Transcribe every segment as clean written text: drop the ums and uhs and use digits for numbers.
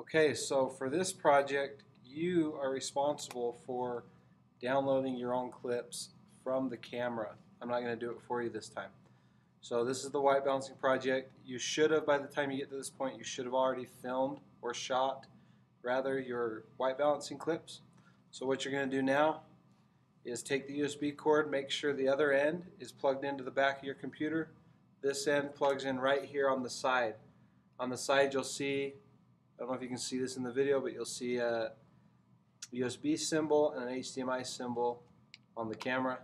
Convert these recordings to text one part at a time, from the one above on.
Okay, so for this project, you are responsible for downloading your own clips from the camera. I'm not going to do it for you this time. So this is the white balancing project. You should have, by the time you get to this point, you should have already filmed or shot, rather, your white balancing clips. So what you're going to do now is take the USB cord, make sure the other end is plugged into the back of your computer. This end plugs in right here on the side. On the side you'll see, I don't know if you can see this in the video, but you'll see a USB symbol and an HDMI symbol on the camera.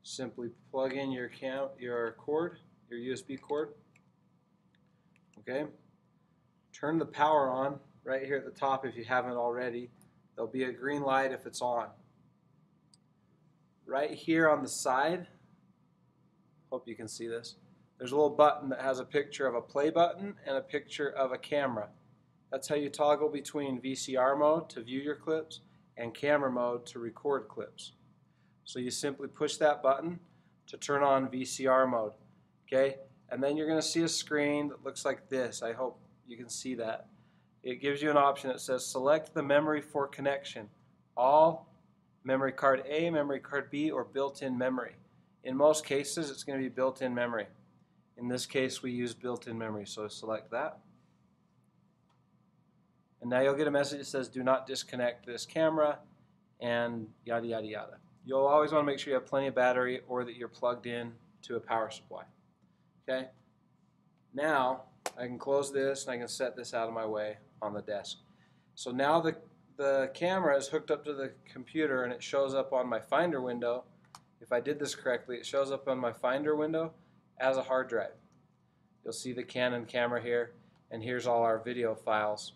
Simply plug in your cord, your USB cord. Okay. Turn the power on right here at the top if you haven't already. There'll be a green light if it's on. Right here on the side, hope you can see this, there's a little button that has a picture of a play button and a picture of a camera. That's how you toggle between VCR mode to view your clips and camera mode to record clips. So you simply push that button to turn on VCR mode. Okay? And then you're going to see a screen that looks like this. I hope you can see that. It gives you an option that says select the memory for connection. All, memory card A, memory card B, or built-in memory. In most cases it's going to be built-in memory. In this case we use built-in memory, so select that. And now you'll get a message that says do not disconnect this camera and yada yada yada. You'll always want to make sure you have plenty of battery or that you're plugged in to a power supply. Okay? Now I can close this and I can set this out of my way on the desk. So now the camera is hooked up to the computer and it shows up on my Finder window. If I did this correctly, it shows up on my Finder window as a hard drive. You'll see the Canon camera here, and here's all our video files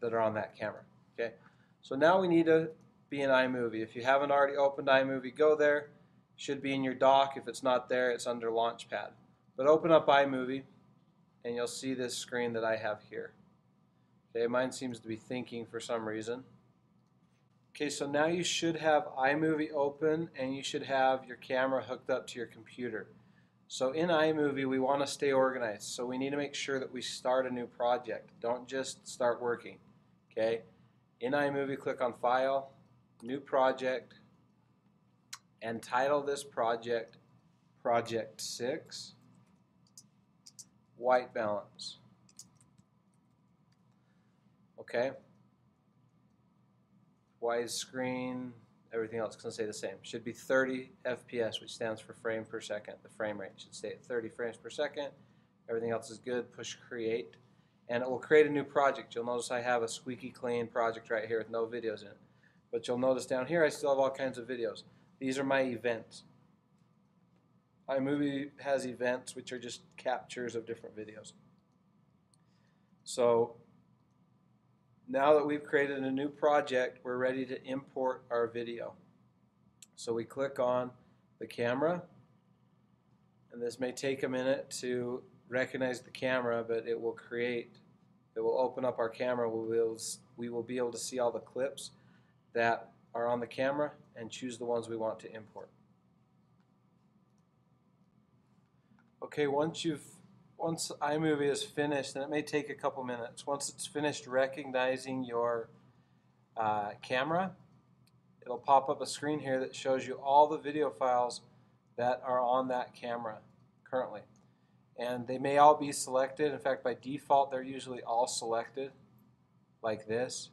that are on that camera. Okay, so now we need to be in iMovie. If you haven't already opened iMovie, go there. It should be in your dock. If it's not there, it's under Launchpad. But open up iMovie, and you'll see this screen that I have here. Okay, mine seems to be thinking for some reason. Okay, so now you should have iMovie open and you should have your camera hooked up to your computer. So in iMovie we want to stay organized, so we need to make sure that we start a new project. Don't just start working. Okay, in iMovie click on File, New Project, and title this project Project 6 White Balance. Okay. Widescreen, everything else is going to stay the same. Should be 30 FPS, which stands for frame per second. The frame rate should stay at 30 frames per second. Everything else is good. Push create, and it will create a new project. You'll notice I have a squeaky clean project right here with no videos in it. But you'll notice down here I still have all kinds of videos. These are my events. iMovie has events, which are just captures of different videos. So now that we've created a new project, we're ready to import our video. So we click on the camera, and this may take a minute to recognize the camera, but it will open up our camera. We will be able to see all the clips that are on the camera and choose the ones we want to import. Okay, once iMovie is finished, and it may take a couple minutes, once it's finished recognizing your camera, it'll pop up a screen here that shows you all the video files that are on that camera currently. And they may all be selected. In fact, by default, they're usually all selected like this.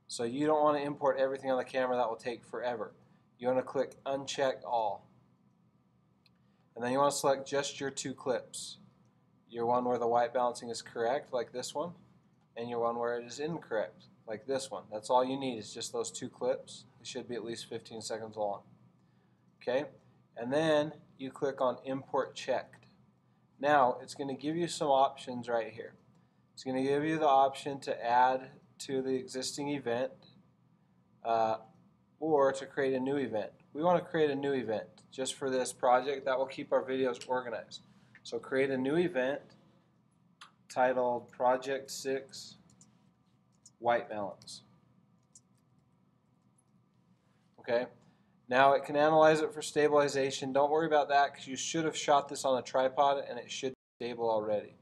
So you don't want to import everything on the camera. That will take forever. You want to click Uncheck All. And then you want to select just your two clips. Your one where the white balancing is correct, like this one, and your one where it is incorrect, like this one. That's all you need, is just those two clips. It should be at least 15 seconds long. Okay, and then you click on Import Checked. Now it's going to give you some options right here. It's going to give you the option to add to the existing event or to create a new event. We want to create a new event just for this project. That will keep our videos organized. So create a new event titled Project 6 White Balance. Okay, now it can analyze it for stabilization. Don't worry about that because you should have shot this on a tripod and it should be stable already.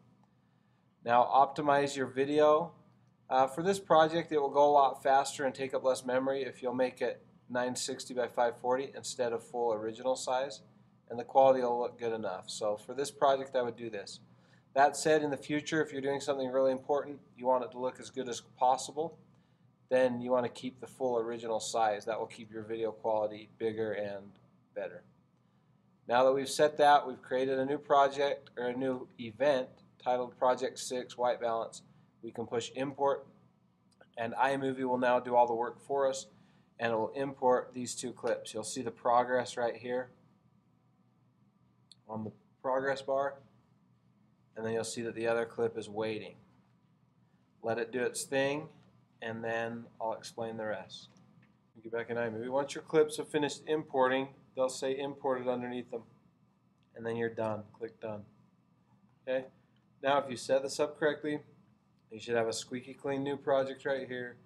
Now optimize your video. For this project, it will go a lot faster and take up less memory if you'll make it 960 by 540 instead of full original size, and the quality will look good enough. So for this project, I would do this. That said, in the future, if you're doing something really important, you want it to look as good as possible, then you want to keep the full original size. That will keep your video quality bigger and better. Now that we've set that, we've created a new project or a new event titled Project 6 White Balance. We can push import, and iMovie will now do all the work for us, and it will import these two clips. You'll see the progress right here on the progress bar, and then you'll see that the other clip is waiting. Let it do its thing, and then I'll explain the rest. Get back in iMovie. Once your clips have finished importing, they'll say imported underneath them, and then you're done. Click done. Okay. Now if you set this up correctly, you should have a squeaky clean new project right here,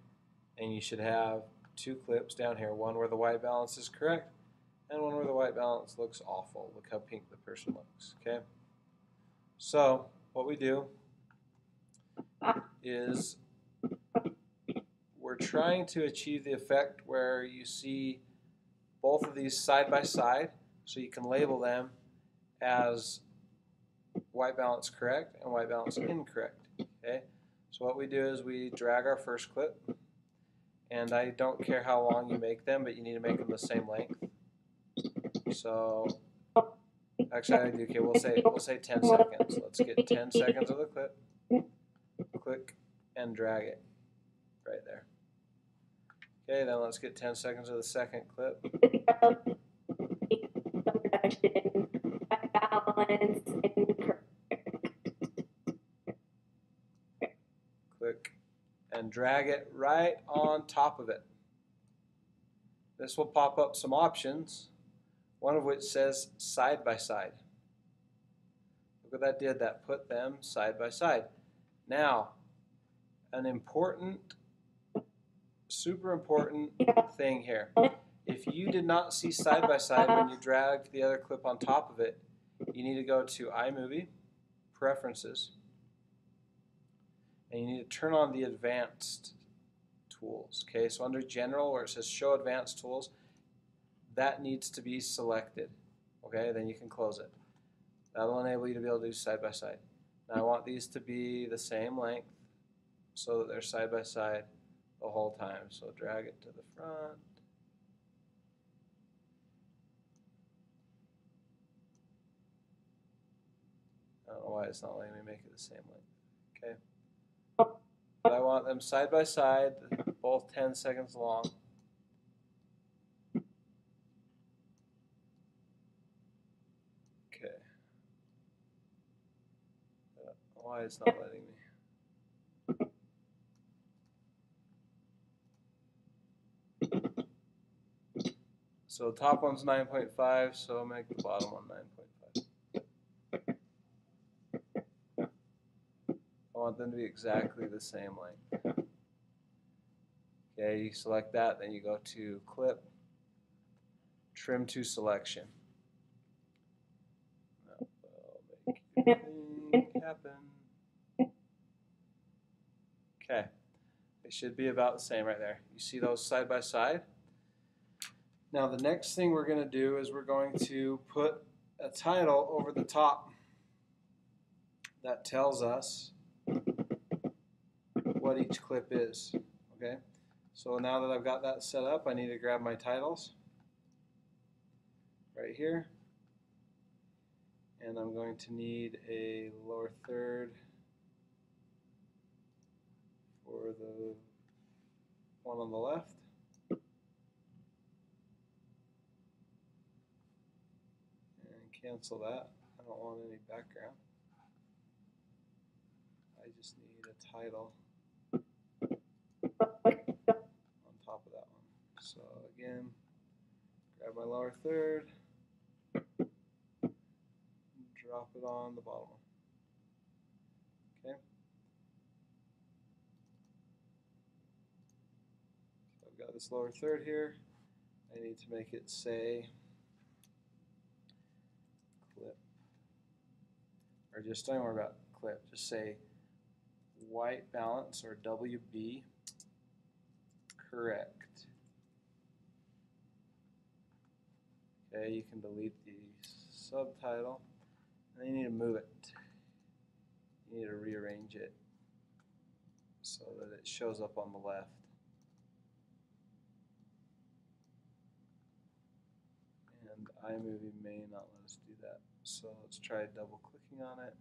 and you should have two clips down here, one where the white balance is correct and one where the white balance looks awful. Look how pink the person looks. Okay. So what we do is we're trying to achieve the effect where you see both of these side by side, so you can label them as white balance correct and white balance incorrect. Okay, so what we do is we drag our first clip, and I don't care how long you make them, but you need to make them the same length. So actually I do. Okay, we'll say 10 seconds. Let's get 10 seconds of the clip. Click and drag it right there. Okay, then let's get 10 seconds of the second clip. Click and drag it right on top of it. This will pop up some options, one of which says side by side. Look what that did, that put them side by side. Now, an important, super important thing here. If you did not see side by side when you dragged the other clip on top of it, you need to go to iMovie, Preferences, and you need to turn on the Advanced Tools. Okay, so under General, where it says Show Advanced Tools, that needs to be selected. Okay, then you can close it. That'll enable you to be able to do side by side. Now I want these to be the same length so that they're side by side the whole time. So drag it to the front. I don't know why it's not letting me make it the same length. Okay. But I want them side by side, both 10 seconds long. Okay. I don't know why it's not letting me. So the top one's 9.5, so I'll make the bottom one 9.5. I want them to be exactly the same length. Okay, you select that, then you go to Clip, Trim to Selection. That will make everything happen. Okay, they should be about the same right there. You see those side by side? Now the next thing we're going to do is we're going to put a title over the top that tells us what each clip is. Okay, so now that I've got that set up, I need to grab my titles right here, and I'm going to need a lower third for the one on the left. Cancel that. I don't want any background. I just need a title on top of that one. So again, grab my lower third, drop it on the bottom one. Okay. So I've got this lower third here. I need to make it say clip. Or just don't worry about clip, just say white balance, or WB, correct. Okay, you can delete the subtitle, and then you need to move it. You need to rearrange it so that it shows up on the left. And iMovie may not let us do that. So let's try double clicking on it.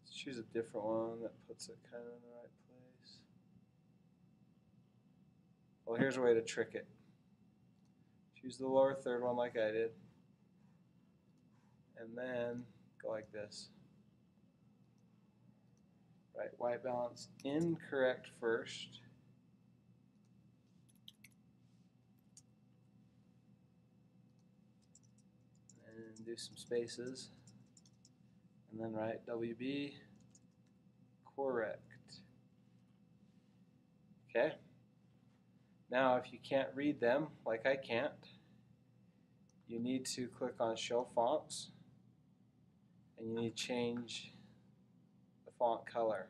Let's choose a different one that puts it kind of in the right place. Well, here's a way to trick it. Choose the lower third one like I did, and then go like this. Right, white balance incorrect first. And do some spaces. And then write WB correct. Okay. Now if you can't read them, like I can't, you need to click on Show Fonts, and you need to change the font color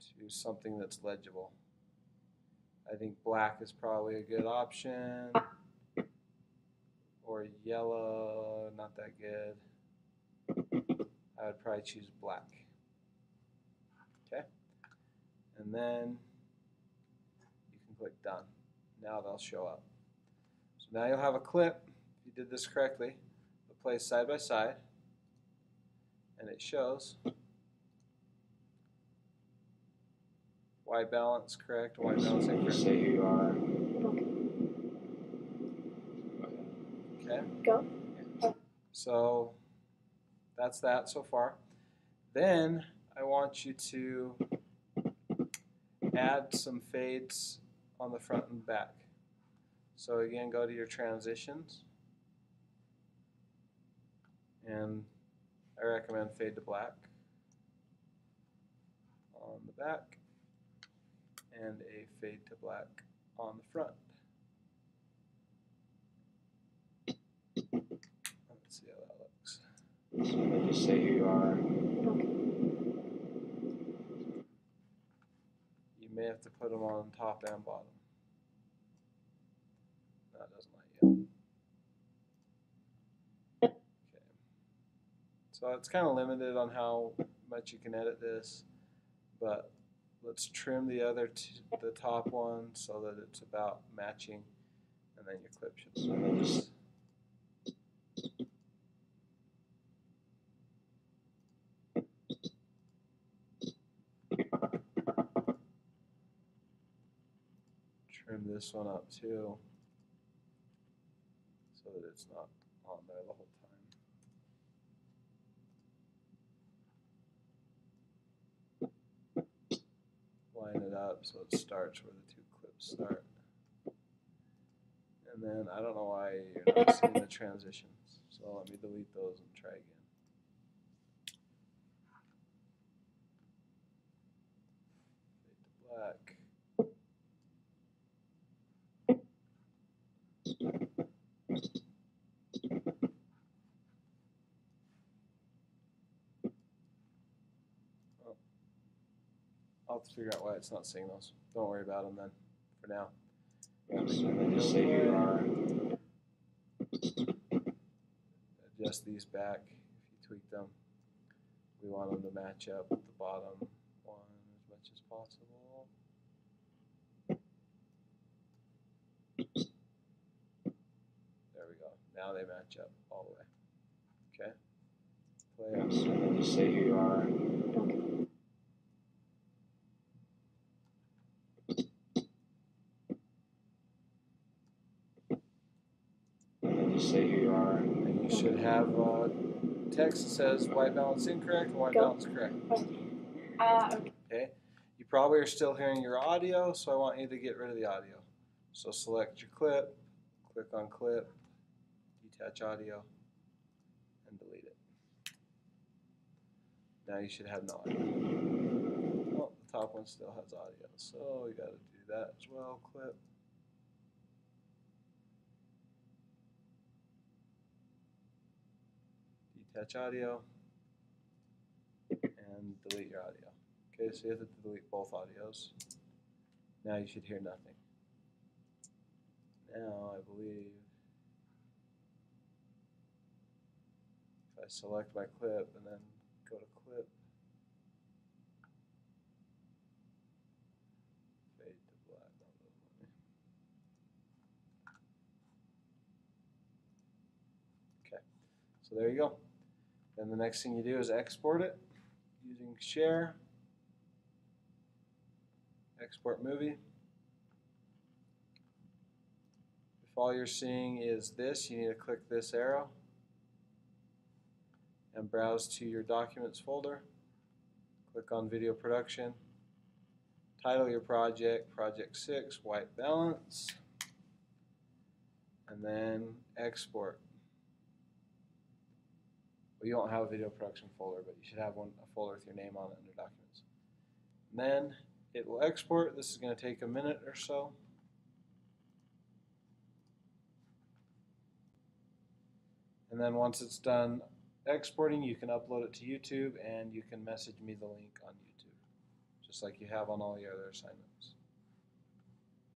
to something that's legible. I think black is probably a good option, or yellow, not that good. I would probably choose black. Okay, and then you can click Done. Now they'll show up. So now you'll have a clip, if you did this correctly, that plays side by side, and it shows white balance correct, white balance incorrect. Say who you are. Okay. Go. So that's that so far. Then I want you to add some fades on the front and back. So again, go to your transitions, and I recommend fade to black on the back and a fade to black on the front. Let's see how that looks. So just say who you are. You may have to put them on top and bottom. No, it doesn't let you. Okay. So it's kind of limited on how much you can edit this, but let's trim the the top one so that it's about matching, and then your clip should look like this. Trim this one up too, so that it's not on there the whole time. Line it up so it starts where the two clips start. And then I don't know why you're not seeing the transitions, so let me delete those and try again. Fade to black. I'll have to figure out why it's not seeing those. Don't worry about them then, for now. Just say who you are. Adjust these back if you tweak them. We want them to match up with the bottom one as much as possible. There we go. Now they match up all the way. Okay? Play up. Just say who you are. Just say who you are. And you should have text that says white balance incorrect and white balance correct. Okay? You probably are still hearing your audio, so I want you to get rid of the audio. So select your clip, click on clip, detach audio, and delete it. Now you should have no audio. Well, the top one still has audio, so we got to do that as well. Clip. Detach audio. And delete your audio. Okay, so you have to delete both audios. Now you should hear nothing. Now I believe if I select my clip and then go to clip, fade to black. Okay, so there you go. Then the next thing you do is export it using share, export movie. If all you're seeing is this, you need to click this arrow and browse to your documents folder. Click on video production. Title your project, project 6, white balance, and then export. Well, you don't have a video production folder, but you should have a folder with your name on it under documents. And then it will export. This is going to take a minute or so. And then once it's done exporting, you can upload it to YouTube and you can message me the link on YouTube, just like you have on all your other assignments.